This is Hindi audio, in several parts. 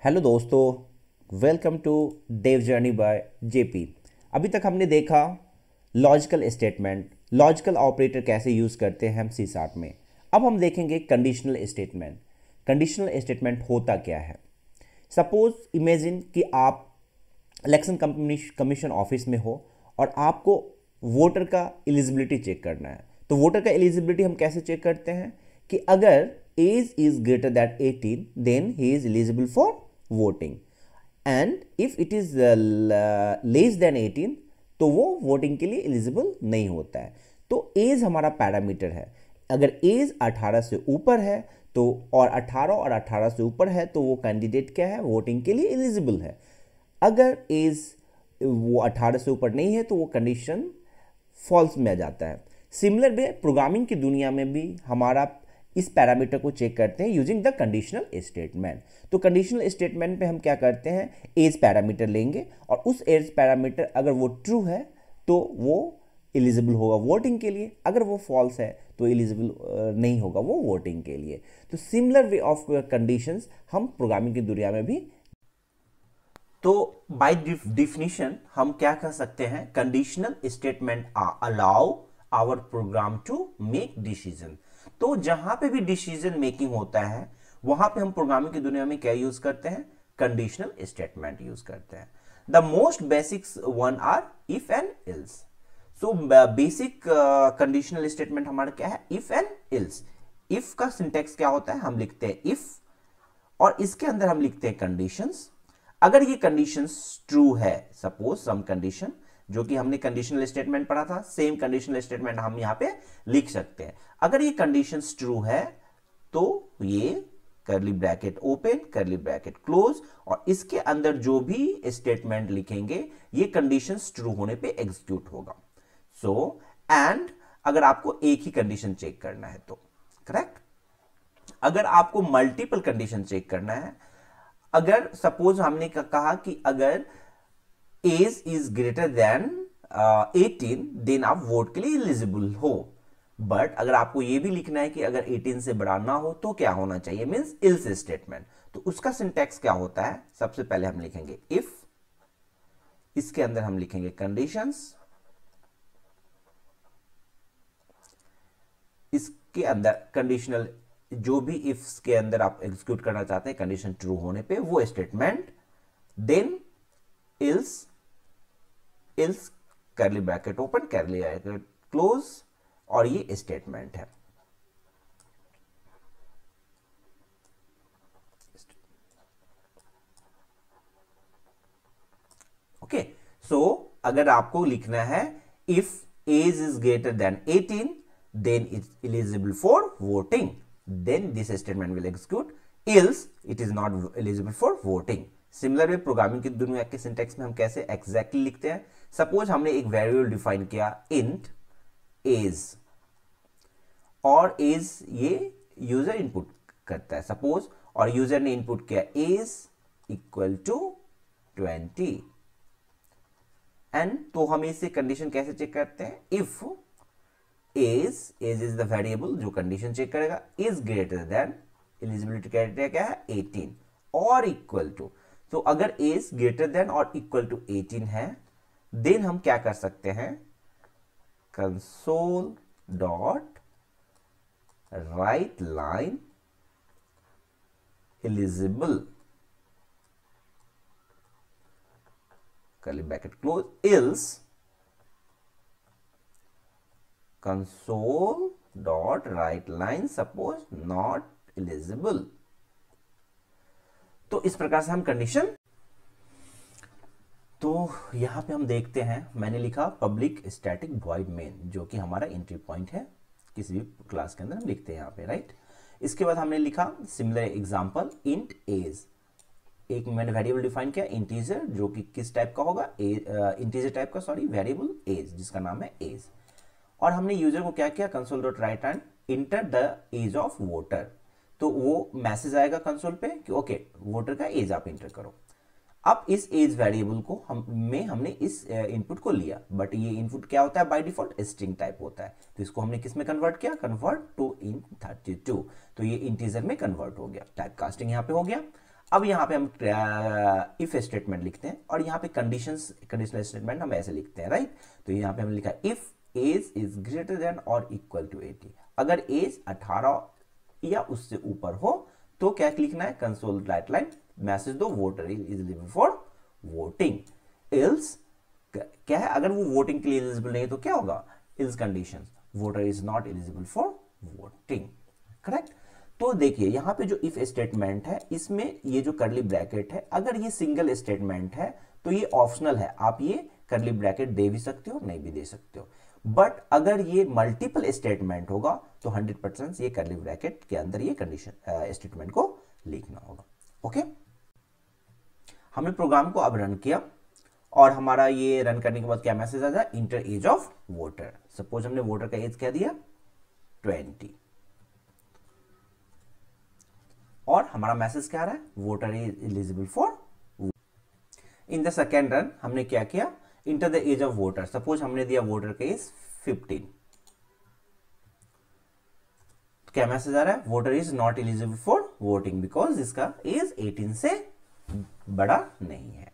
हेलो दोस्तों, welcome to dev journey by JP. अभी तक हमने देखा लॉजिकल स्टेटमेंट, लॉजिकल ऑपरेटर कैसे यूज़ करते हैं हम सी शार्प में। अब हम देखेंगे कंडीशनल स्टेटमेंट। कंडीशनल स्टेटमेंट होता क्या है। सपोज इमेजिन कि आप इलेक्शन कमीशन ऑफिस में हो और आपको वोटर का एलिजिबिलिटी चेक करना है। तो वोटर का एलिजिबिलिटी हम कैसे चेक करते हैं कि अगर age is greater that 18 then he is eligible for voting, and if it is less than 18 तो वो वोटिंग के लिए एलिजिबल नहीं होता है। तो एज हमारा पैरामीटर है। अगर एज 18 से ऊपर है तो और 18 से ऊपर है तो वो कैंडिडेट क्या है, वोटिंग के लिए एलिजिबल है। अगर एज वो 18 से ऊपर नहीं है तो वो कंडीशन फॉल्स में आ जाता है। सिमिलर वे प्रोग्रामिंग की दुनिया में भी हमारा इस पैरामीटर को चेक करते हैं यूजिंग द कंडीशनल स्टेटमेंट। तो कंडीशनल स्टेटमेंट पे हम क्या करते हैं, एज पैरामीटर लेंगे और उस एज पैरामीटर अगर वो ट्रू है तो वो एलिजिबल होगा वोटिंग के लिए, अगर वो फॉल्स है तो एलिजिबल नहीं होगा वो वोटिंग के लिए। तो सिमिलर वे ऑफ कंडीशंस हम प्रोग्रामिंग की दुनिया में भी। तो बाय डिफिनीशन हम क्या कह सकते हैं, conditional statement allow our program to make decision. तो जहां पे भी डिसीजन मेकिंग होता है वहां पे हम प्रोग्रामिंग की दुनिया में क्या यूज करते हैं, कंडीशनल स्टेटमेंट यूज करते हैं। The most basics one are if and else. So basic conditional statement हमारा क्या है, इफ एंड इल्स। इफ का सिंटेक्स क्या होता है, हम लिखते हैं इफ और इसके अंदर हम लिखते हैं कंडीशंस। अगर ये कंडीशंस ट्रू है, सपोज सम कंडीशन, जो कि हमने कंडीशनल स्टेटमेंट पढ़ा था, सेम कंडीशनल स्टेटमेंट हम यहां पे लिख सकते हैं। अगर ये कंडीशंस ट्रू है तो ये करली bracket open curly bracket close और इसके अंदर जो भी स्टेटमेंट लिखेंगे ये कंडीशंस ट्रू होने पे एग्जीक्यूट होगा। सो एंड अगर आपको एक ही कंडीशन चेक करना है तो करेक्ट। अगर आपको मल्टीपल कंडीशन चेक करना है, अगर सपोज हमने कहा कि अगर age is greater than 18 then आप वोट के लिए एलिजिबल हो, बट अगर आपको यह भी लिखना है कि अगर 18 से बड़ा ना हो तो क्या होना चाहिए, मींस इल्स स्टेटमेंट। तो उसका सिंटैक्स क्या होता है, सबसे पहले हम लिखेंगे इफ, इसके अंदर हम लिखेंगे कंडीशंस, इसके अंदर कंडीशनल जो भी इफ के अंदर आप एग्जीक्यूट करना चाहते हैं कंडीशन ट्रू होने पे वो statement, then else, else curly bracket open curly bracket close और ये स्टेटमेंट है। ओके, सो अगर आपको लिखना है if age is greater than 18 then it's eligible for voting, then this statement will execute, else it is not eligible for voting. Similar way programming की दुनिया के सिंटैक्स में हम कैसे एग्जैक्टली लिखते हैं, सपोज हमने एक वेरिएबल डिफाइन किया इंट एज और एज ये यूजर इनपुट करता है सपोज, और यूजर ने इनपुट किया एज इक्वल टू 20 एंड तो हम इसे कंडीशन कैसे चेक करते हैं, if age is the variable जो कंडीशन चेक करेगा, is greater than, eligibility criteria क्या है 18 और इक्वल टू। तो अगर एज ग्रेटर देन और इक्वल टू 18 है देन हम क्या कर सकते हैं, console dot write line eligible curly bracket close, else console dot write line suppose not eligible. तो इस प्रकार से हम कंडीशन, तो यहां पे हम देखते हैं मैंने लिखा पब्लिक स्टैटिक वॉइड मेन, जो कि हमारा एंट्री पॉइंट है किसी भी क्लास के अंदर हम लिखते हैं यहां पे, राइट। इसके बाद हमने लिखा सिमिलर एग्जांपल इंट एज, एक मैंने वेरिएबल डिफाइन किया इंटीजर, जो कि किस टाइप का होगा, इंटीजर टाइप का, सॉरी वेरिएबल एज जिसका नाम है एज, और हमने यूजर को क्या किया, console dot write hand enter the age of voter. तो वो मैसेज आएगा कंसोल पे कि ओके वोटर का एज आप इंटर करो। अब इस एज वेरिएबल को हमने इस इनपुट को लिया, बट ये इनपुट क्या होता है, बाय डिफॉल्ट स्ट्रिंग टाइप होता है, तो इसको हमने किस में कन्वर्ट किया, कन्वर्ट टू इन 32, तो ये इंटीजर में कन्वर्ट हो गया, टाइप कास्टिंग यहां पे हो गया। अब यहाँ पे हम इफ स्टेटमेंट लिखते हैं और यहाँ पे कंडीशनल स्टेटमेंट हम ऐसे लिखते हैं, राइट। तो यहाँ पे हमने लिखा if age is greater than और इक्वल टू 80, अगर एज 18 या उससे ऊपर हो तो क्या लिखना है, कंसोल राइट लाइन मैसेज दो voter is eligible for voting. Ills क्या है, अगर वो वोटिंग के लिए एलिजिबल नहीं है तो क्या होगा, ills condition voter is not eligible for voting, correct. तो देखिए यहाँ पे जो इफ स्टेटमेंट है इसमें ये जो करली ब्रैकेट है, अगर ये सिंगल स्टेटमेंट है तो ये ऑप्शनल है, आप ये करली ब्रैकेट दे भी सकते हो नहीं भी दे सकते हो, बट अगर ये मल्टीपल स्टेटमेंट होगा तो 100% ये करली ब्रैकेट के अंदर ये कंडीशन स्टेटमेंट को लिखना होगा। ओके, हमने प्रोग्राम को अब रन किया और हमारा ये रन करने के बाद क्या मैसेज आ जाए, enter age of voter. Suppose हमने वोटर का एज क्या दिया 20 और हमारा मैसेज क्या आ रहा है, voter is eligible for. In the second run हमने क्या किया, enter the age of voter. Suppose हमने दिया वोटर का एज 15, क्या मैसेज आ रहा है, voter is not eligible for voting because इसका एज 18 से बड़ा नहीं है।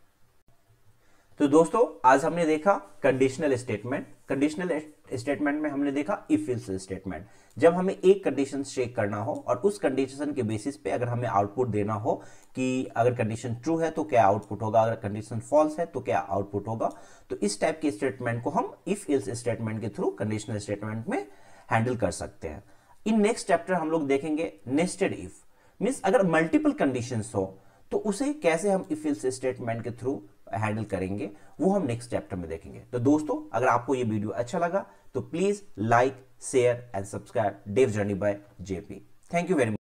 तो दोस्तों आज हमने देखा कंडीशनल स्टेटमेंट। कंडीशनल स्टेटमेंट में हमने देखा इफ एल्स स्टेटमेंट, जब हमें एक कंडीशन चेक करना हो और उस कंडीशन के बेसिस पे अगर हमें आउटपुट देना हो कि अगर कंडीशन ट्रू है तो क्या आउटपुट होगा, अगर कंडीशन फॉल्स है तो क्या आउटपुट होगा, तो इस टाइप के स्टेटमेंट को हम इफ एल्स स्टेटमेंट के थ्रू कंडीशनल स्टेटमेंट में हैंडल कर सकते हैं। इन नेक्स्ट चैप्टर हम लोग देखेंगे नेस्टेड इफ, मीन्स अगर मल्टीपल कंडीशंस हो तो उसे कैसे हम इफ एल्स स्टेटमेंट के थ्रू हैंडल करेंगे, वो हम नेक्स्ट चैप्टर में देखेंगे। तो दोस्तों अगर आपको ये वीडियो अच्छा लगा तो please like share and subscribe Dev journey by JP. Thank you very much.